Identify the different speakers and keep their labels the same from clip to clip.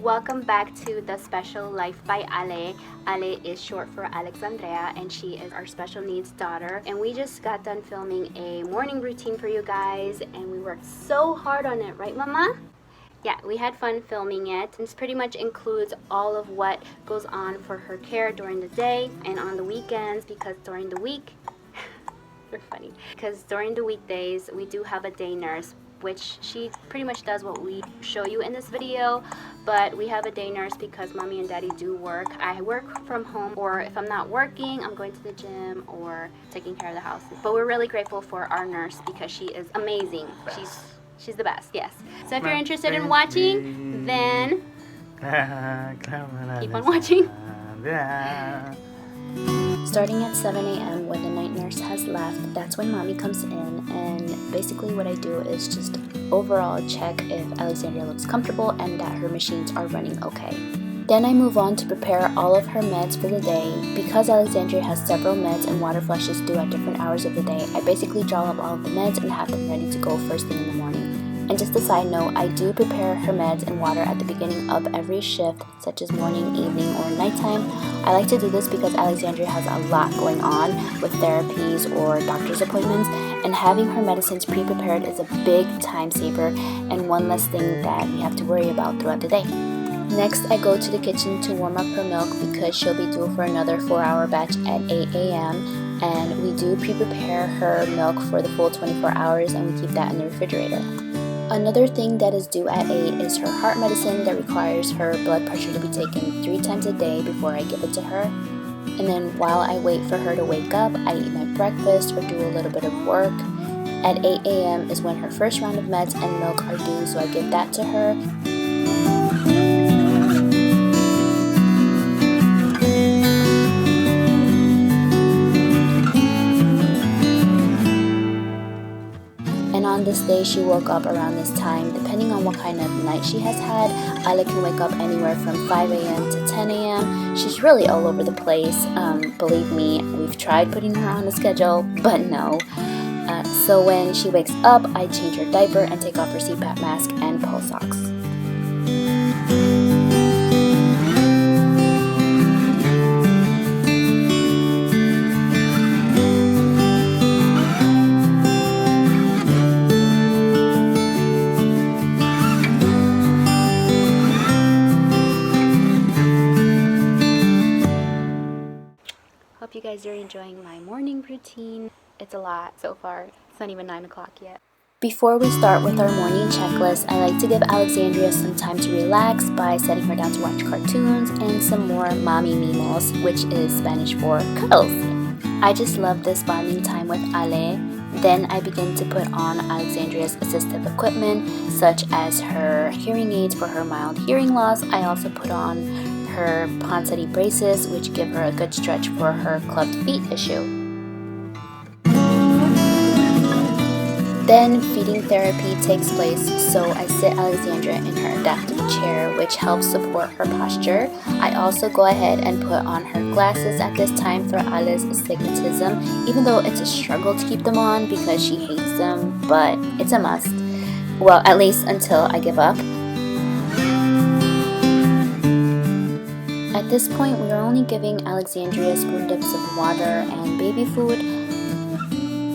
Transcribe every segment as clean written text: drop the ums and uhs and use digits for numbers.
Speaker 1: welcome back to The Special Life by Ale. Ale is short for Alexandrea, and she is our special needs daughter. And we just got done filming a morning routine for you guys, and we worked so hard on it, right, Mama? Yeah, we had fun filming it. This pretty much includes all of what goes on for her care during the day and on the weekends, because during the week, you're funny, because during the weekdays we do have a day nurse, which she pretty much does what we show you in this video, but we have a day nurse because mommy and daddy do work. I work from home, or if I'm not working, I'm going to the gym or taking care of the house. But we're really grateful for our nurse because she is amazing. She's the best, yes. So if you're interested in watching, then keep on watching. Starting at 7 a.m. when the night nurse has left, that's when mommy comes in, and basically what I do is just overall check if Alexandria looks comfortable and that her machines are running okay. Then I move on to prepare all of her meds for the day. Because Alexandria has several meds and water flushes due at different hours of the day, I basically draw up all of the meds and have them ready to go first thing in the morning. And just a side note, I do prepare her meds and water at the beginning of every shift, such as morning, evening, or nighttime. I like to do this because Alexandria has a lot going on with therapies or doctor's appointments, and having her medicines pre-prepared is a big time saver and one less thing that we have to worry about throughout the day. Next, I go to the kitchen to warm up her milk because she'll be due for another 4-hour batch at 8 a.m. And we do pre-prepare her milk for the full 24 hours, and we keep that in the refrigerator. Another thing that is due at 8 is her heart medicine that requires her blood pressure to be taken 3 times a day before I give it to her. And then while I wait for her to wake up, I eat my breakfast or do a little bit of work. At 8 a.m. is when her first round of meds and milk are due, so I give that to her. And on this day, she woke up around this time. Depending on what kind of night she has had, Ale can wake up anywhere from 5 a.m. to 10 a.m. She's really all over the place. Believe me, we've tried putting her on a schedule, but no. So when she wakes up, I change her diaper and take off her cpap mask and pulse socks. Hope you guys are enjoying my morning routine. It's a lot so far. It's not even 9 o'clock yet. Before we start with our morning checklist, I like to give Alexandria some time to relax by setting her down to watch cartoons and some more mommy mimos, which is Spanish for cuddles. I just love this bonding time with Ale. Then I begin to put on Alexandria's assistive equipment, such as her hearing aids for her mild hearing loss. I also put on her Ponseti braces, which give her a good stretch for her clubbed feet issue. Then feeding therapy takes place, so I sit Alexandria in her adaptive chair, which helps support her posture. I also go ahead and put on her glasses at this time for Ale's astigmatism, even though it's a struggle to keep them on because she hates them, but it's a must. Well, at least until I give up. At this point, we are only giving Alexandria spoon dips of water and baby food.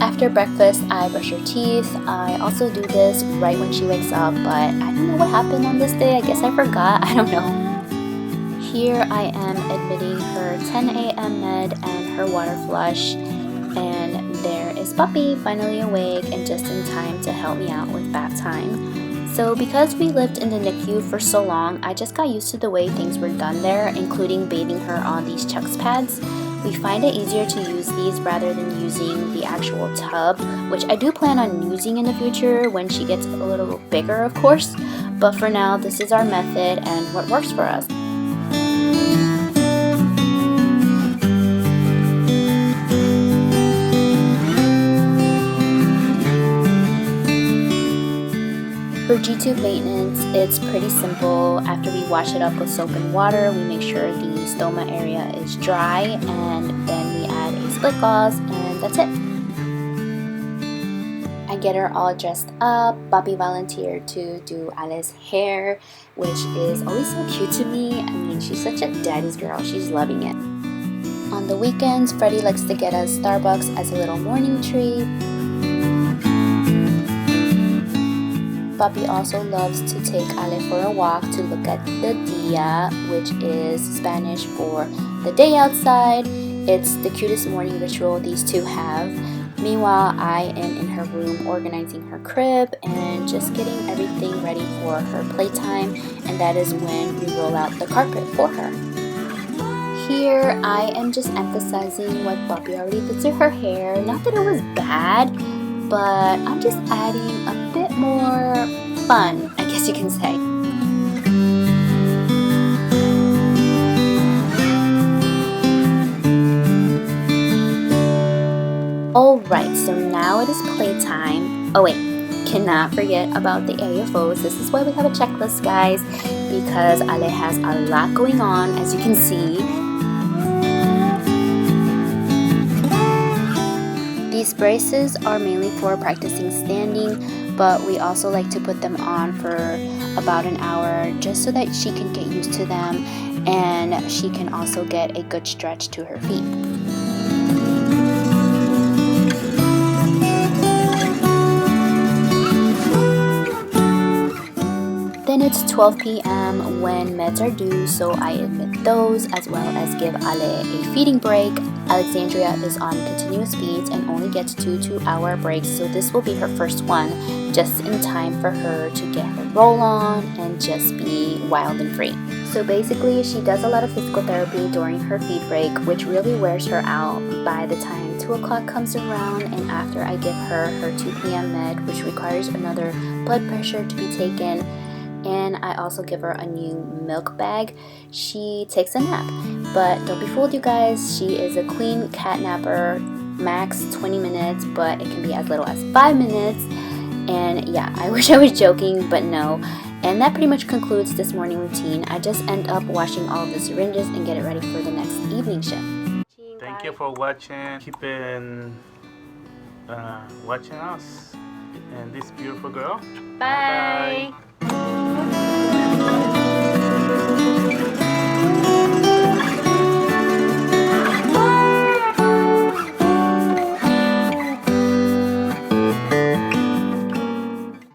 Speaker 1: After breakfast, I brush her teeth. I also do this right when she wakes up, but I don't know what happened on this day. I guess I forgot. I don't know. Here I am admitting her 10 a.m. med and her water flush. And there is Puppy, finally awake and just in time to help me out with bath time. So because we lived in the NICU for so long, I just got used to the way things were done there, including bathing her on these Chucks pads. We find it easier to use these rather than using the actual tub, which I do plan on using in the future when she gets a little bigger, of course. But for now, this is our method and what works for us. For G-tube maintenance, it's pretty simple. After we wash it up with soap and water, we make sure the stoma area is dry, and then we add a split gauze, and that's it. I get her all dressed up, Bobby volunteered to do Alice's hair, which is always so cute to me. I mean, she's such a daddy's girl. She's loving it. On the weekends, Freddie likes to get us Starbucks as a little morning treat. Bobby also loves to take Ale for a walk to look at the dia, which is Spanish for the day outside. It's the cutest morning ritual these two have. Meanwhile, I am in her room organizing her crib and just getting everything ready for her playtime, and that is when we roll out the carpet for her. Here, I am just emphasizing what Bobby already did to her hair. Not that it was bad, but I'm just adding a bit more fun, I guess you can say. Alright, so now it is playtime. Oh wait, cannot forget about the AFOs. This is why we have a checklist, guys, because Ale has a lot going on, as you can see. These braces are mainly for practicing standing, but we also like to put them on for about an hour just so that she can get used to them and she can also get a good stretch to her feet. Then it's 12 p.m. when meds are due, so I admit those as well as give Ale a feeding break. Alexandrea is on continuous feeds and only gets 2 2-hour breaks, so this will be her first one, just in time for her to get her roll on and just be wild and free. So basically, she does a lot of physical therapy during her feed break, which really wears her out by the time 2 o'clock comes around, and after I give her her 2 p.m. med, which requires another blood pressure to be taken. And I also give her a new milk bag. She takes a nap, but don't be fooled, you guys. She is a queen cat napper, max 20 minutes, but it can be as little as 5 minutes. And yeah, I wish I was joking, but no. And that pretty much concludes this morning routine. I just end up washing all of the syringes and get it ready for the next evening shift.
Speaker 2: Thank you for watching. Keep watching us and this beautiful girl.
Speaker 1: Bye.
Speaker 2: Bye.